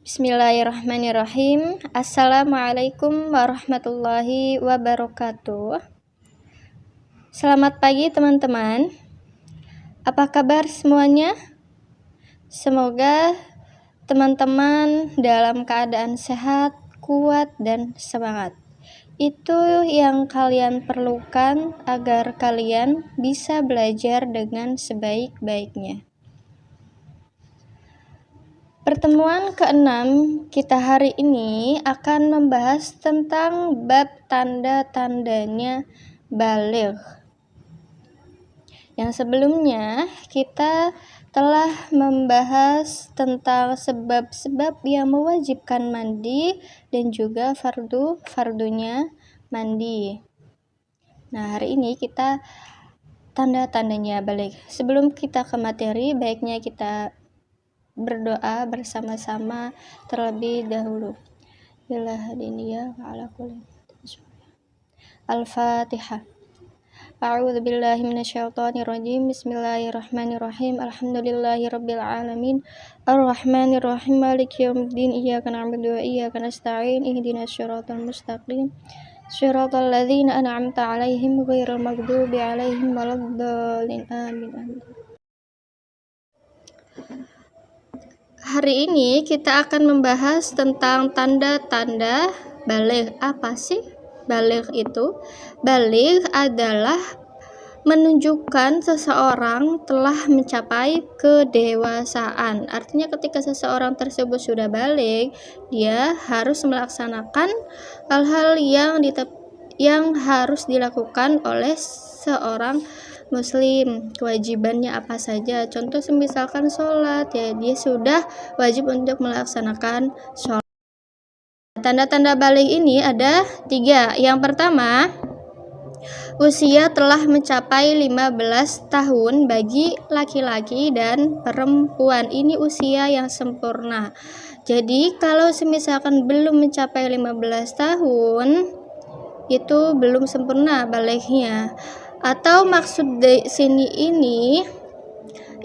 Bismillahirrahmanirrahim. Assalamualaikum warahmatullahi wabarakatuh. Selamat pagi teman-teman. Apa kabar semuanya? Semoga teman-teman dalam keadaan sehat, kuat, dan semangat. Itu yang kalian perlukan agar kalian bisa belajar dengan sebaik-baiknya. Pertemuan ke-6 kita hari ini akan membahas tentang bab tanda-tandanya baligh. Yang sebelumnya kita telah membahas tentang sebab-sebab yang mewajibkan mandi dan juga fardunya mandi. Nah, hari ini kita tanda-tandanya baligh. Sebelum kita ke materi, baiknya kita berdoa bersama-sama terlebih dahulu. Al-Fatihah. A'udzu billahi minasyaitonir rajim. Bismillahirrahmanirrahim. Alhamdulillahirabbil alamin. Arrahmanir rahim. Maliki yaumiddin. Iyyaka na'budu wa iyyaka nasta'in. Ihdinas siratal mustaqim. Shiratal ladzina an'amta 'alaihim ghairil maghdubi 'alaihim waladdallin. Amin. Hari ini kita akan membahas tentang tanda-tanda baligh. Apa sih baligh itu? Baligh adalah menunjukkan seseorang telah mencapai kedewasaan. Artinya ketika seseorang tersebut sudah baligh, dia harus melaksanakan hal-hal yang harus dilakukan oleh seorang Muslim. Kewajibannya apa saja? Contoh misalkan sholat, ya dia sudah wajib untuk melaksanakan sholat. Tanda-tanda baligh ini ada 3. Yang pertama, usia telah mencapai 15 tahun bagi laki-laki dan perempuan. Ini usia yang sempurna. Jadi kalau misalkan belum mencapai 15 tahun, itu belum sempurna balighnya. Atau maksud di sini ini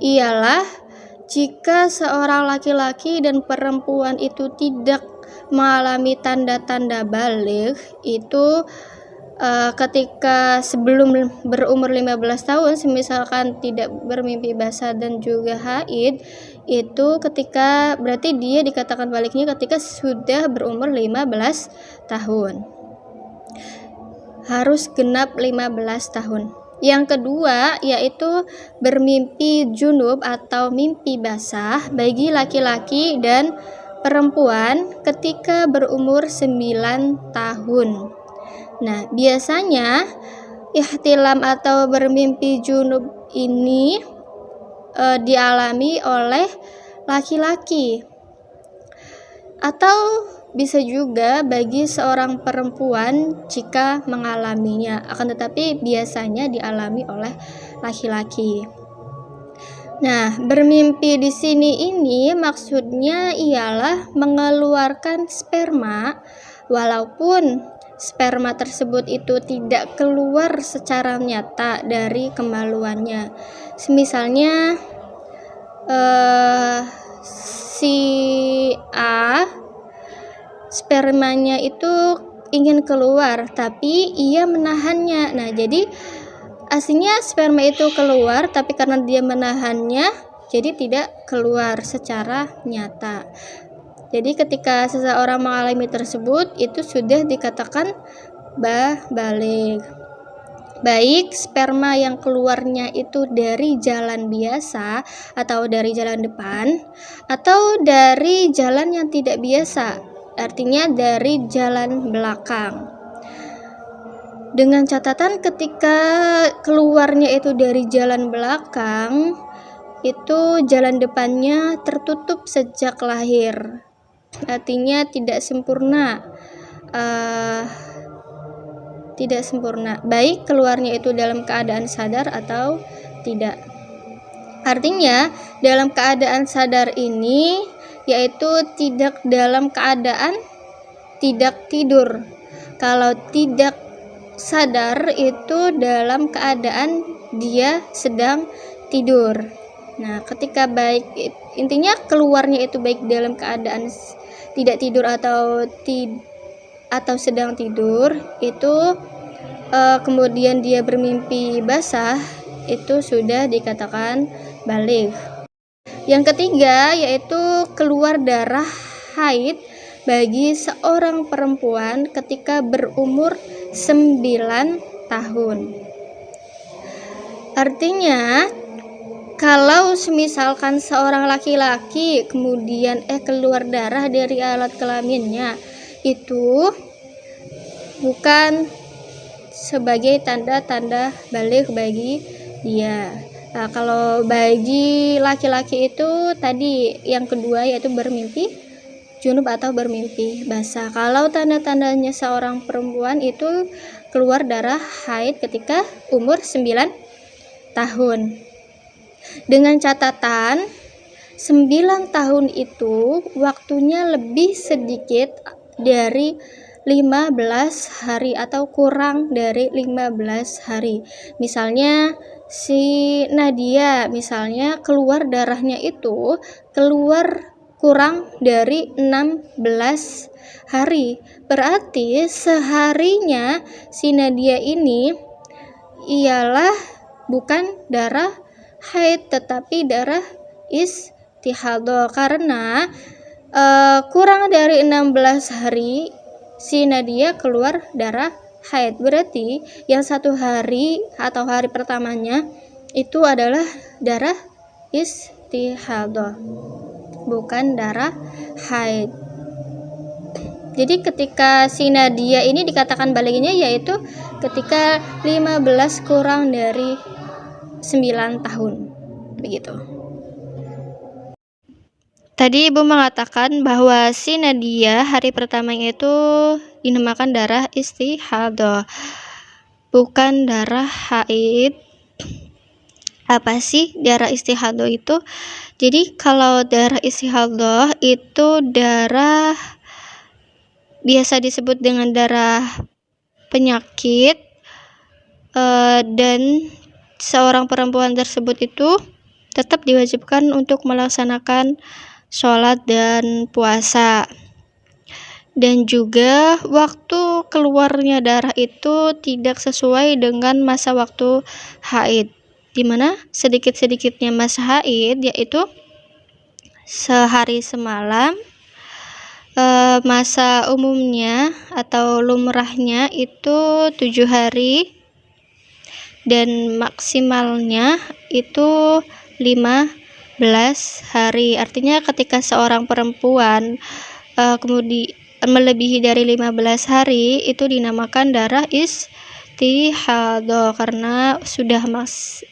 ialah jika seorang laki-laki dan perempuan itu tidak mengalami tanda-tanda baligh, itu ketika sebelum berumur 15 tahun, misalkan tidak bermimpi basah dan juga haid, itu ketika berarti dia dikatakan balighnya ketika sudah berumur 15 tahun. Harus genap 15 tahun. Yang kedua yaitu bermimpi junub atau mimpi basah bagi laki-laki dan perempuan ketika berumur 9 tahun. Nah, biasanya ihtilam atau bermimpi junub ini dialami oleh laki-laki atau bisa juga bagi seorang perempuan jika mengalaminya, akan tetapi biasanya dialami oleh laki-laki. Nah, bermimpi di sini ini maksudnya ialah mengeluarkan sperma walaupun sperma tersebut itu tidak keluar secara nyata dari kemaluannya. Misalnya si A spermanya itu ingin keluar tapi ia menahannya. Nah, jadi aslinya sperma itu keluar tapi karena dia menahannya jadi tidak keluar secara nyata. Jadi ketika seseorang mengalami tersebut itu sudah dikatakan baligh. Baik sperma yang keluarnya itu dari jalan biasa atau dari jalan depan atau dari jalan yang tidak biasa, artinya dari jalan belakang. Dengan catatan ketika keluarnya itu dari jalan belakang, itu jalan depannya tertutup sejak lahir, artinya tidak sempurna. Baik keluarnya itu dalam keadaan sadar atau tidak. Artinya dalam keadaan sadar ini yaitu tidak dalam keadaan tidak tidur. Kalau tidak sadar itu dalam keadaan dia sedang tidur. Nah, ketika baik intinya keluarnya itu baik dalam keadaan tidak tidur atau sedang tidur itu, kemudian dia bermimpi basah, itu sudah dikatakan baligh. Yang ketiga yaitu keluar darah haid bagi seorang perempuan ketika berumur 9 tahun. Artinya kalau misalkan seorang laki-laki kemudian keluar darah dari alat kelaminnya, itu bukan sebagai tanda-tanda baligh bagi dia. Nah, kalau bagi laki-laki itu tadi yang kedua yaitu bermimpi junub atau bermimpi basah. Kalau tanda-tandanya seorang perempuan itu keluar darah haid ketika umur 9 tahun. Dengan catatan 9 tahun itu waktunya lebih sedikit dari 15 hari atau kurang dari 15 hari. Misalnya si Nadia misalnya keluar darahnya itu keluar kurang dari 16 hari. Berarti seharinya si Nadia ini ialah bukan darah haid tetapi darah istihadhah, karena kurang dari 16 hari si Nadia keluar darah haid. Berarti yang 1 hari atau hari pertamanya itu adalah darah istihadhah, bukan darah haid. Jadi ketika si Nadia ini dikatakan balighnya yaitu ketika 15 kurang dari 9 tahun, begitu. Tadi Ibu mengatakan bahwa si Nadia hari pertamanya itu dinamakan darah istihadhah, bukan darah haid. Apa sih darah istihadhah itu? Jadi kalau darah istihadhah itu darah biasa disebut dengan darah penyakit, dan seorang perempuan tersebut itu tetap diwajibkan untuk melaksanakan sholat dan puasa. Dan juga waktu keluarnya darah itu tidak sesuai dengan masa waktu haid, dimana sedikit-sedikitnya masa haid yaitu sehari semalam. Masa umumnya atau lumrahnya itu 7 hari dan maksimalnya itu 15 hari. Artinya ketika seorang perempuan kemudian melebihi dari 15 hari itu dinamakan darah istihadhah karena sudah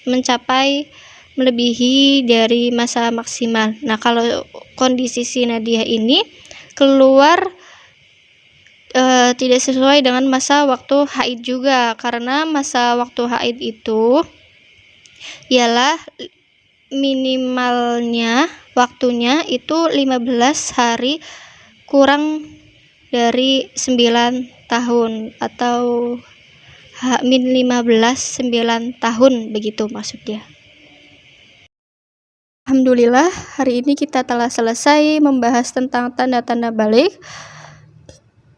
mencapai melebihi dari masa maksimal. Nah, kalau kondisi si Nadia ini keluar tidak sesuai dengan masa waktu haid juga, karena masa waktu haid itu ialah minimalnya waktunya itu 15 hari kurang dari 9 tahun atau min 15 9 tahun, begitu maksudnya. Alhamdulillah, hari ini kita telah selesai membahas tentang tanda-tanda baligh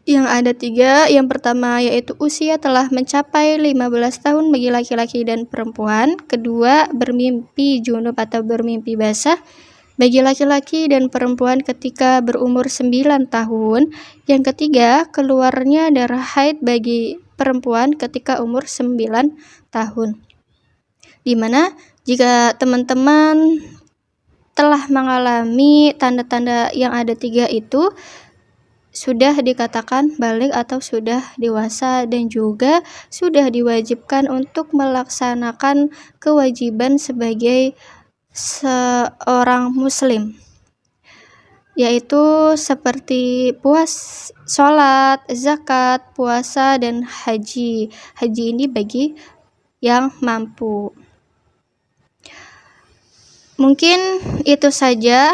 yang ada 3. Yang pertama yaitu usia telah mencapai 15 tahun bagi laki-laki dan perempuan. Kedua, bermimpi junub atau bermimpi basah bagi laki-laki dan perempuan ketika berumur 9 tahun. Yang ketiga, keluarnya darah haid bagi perempuan ketika umur 9 tahun. Dimana jika teman-teman telah mengalami tanda-tanda yang ada 3 itu, sudah dikatakan baligh atau sudah dewasa dan juga sudah diwajibkan untuk melaksanakan kewajiban sebagai seorang muslim, yaitu seperti sholat, zakat, puasa, dan haji. Haji ini bagi yang mampu. Mungkin itu saja,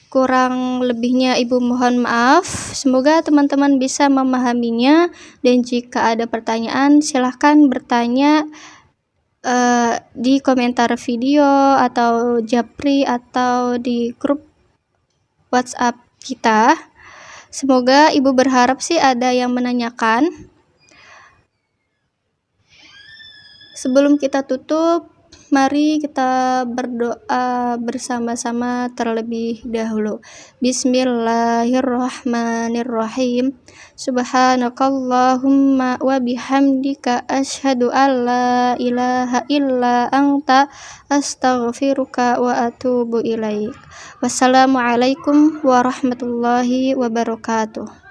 kurang lebihnya Ibu mohon maaf. Semoga teman-teman bisa memahaminya, dan jika ada pertanyaan silahkan bertanya di komentar video atau japri atau di grup WhatsApp kita. Semoga Ibu berharap sih ada yang menanyakan. Sebelum kita tutup, mari kita berdoa bersama-sama terlebih dahulu. Bismillahirrahmanirrahim. Subhanakallahumma wa bihamdika asyhadu an la ilaha illa anta astaghfiruka wa atubu ilaik. Wassalamualaikum warahmatullahi wabarakatuh.